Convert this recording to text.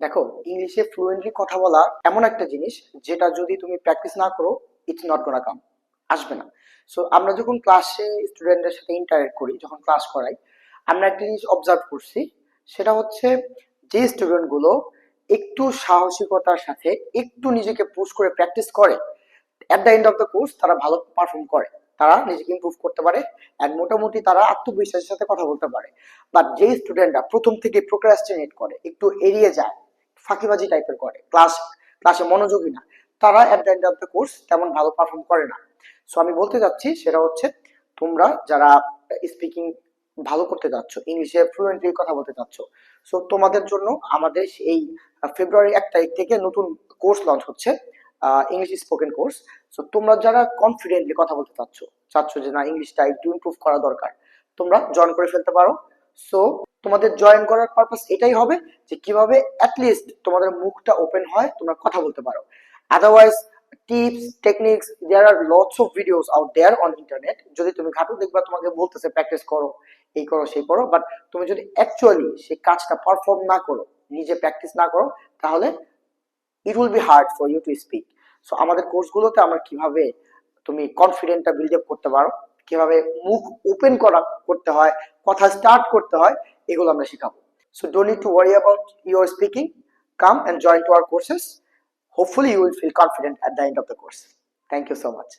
দেখো, ইংলিশে ফ্লুয়েন্টলি কথা বলা এমন একটা জিনিস যেটা যদি তুমি প্র্যাকটিস না করো, ইটস নট গোনা কাম, আসবে না। সো আমরা যখন ক্লাসে স্টুডেন্টদের সাথে ইন্টারেক্ট করি, যখন ক্লাস করাই, আমরা একটা জিনিস অবজার্ভ করছি। সেটা হচ্ছে, যে স্টুডেন্ট গুলো একটু সাহসিকতার সাথে একটু নিজেকে পুশ করে প্র্যাকটিস করে, at the end of the course তারা ভালো পারফর্ম করে, তারা নিজেকে ইমপ্রুভ করতে পারে, অ্যান্ড মোটামুটি তারা আত্মবিশ্বাসের সাথে কথা বলতে পারে। বাট যে স্টুডেন্টরা প্রথম থেকে প্রোক্রাস্টিনেট করে, একটু এড়িয়ে যায়, ফাঁকিবাজি টাইপের করে, ক্লাসে মনোযোগী না, তারা at the end of the course তেমন ভালো পারফর্ম করে না। সো আমি বলতে চাচ্ছি সেটা হচ্ছে, তোমরা যারা স্পিকিং ভালো করতে যাচ্ছ, ইংলিশে ফ্লুয়েন্টলি কথা বলতে চাচ্ছ, সো তোমাদের জন্য আমাদের এই ফেব্রুয়ারি 1 তারিখ থেকে নতুন কোর্স লঞ্চ হচ্ছে, ইংলিশ স্পোকেন কোর্স। সো তোমরা যারা কনফিডেন্টলি কথা বলতে চাচ্ছ, চাচ্ছ যে না ইংলিশটা একটু ইমপ্রুভ করা দরকার, তোমরা জয়েন করে ফেলতে পারো। সো তোমাদের জয়েন করার পারপাস এটাই হবে যে কিভাবে অ্যাটলিস্ট তোমাদের মুখটা ওপেন হয়, তোমরা কথা বলতে পারো। Otherwise tips techniques, there are lots of videos out there on internet, যদি তুমি ঘাটো দেখবা তোমাকে বলতেছে প্র্যাকটিস করো, এই করো সেই করো, বাট তুমি যদি অ্যাকচুয়ালি সেই কাজটা পারফর্ম না করো, নিজে প্র্যাকটিস না করো, তাহলে it will be hard for you to speak. So আমাদের কোর্সগুলোতে আমরা কিভাবে তুমি কনফিডেন্টটা বিল্ড আপ করতে পারো, কিভাবে মুখ ওপেন করতে হয়, কথা স্টার্ট করতে হয়, এগুলো আমরা শেখাবো। So don't need to worry about your speaking, come and join to our courses. Hopefully you will feel confident at the end of the course. Thank you so much.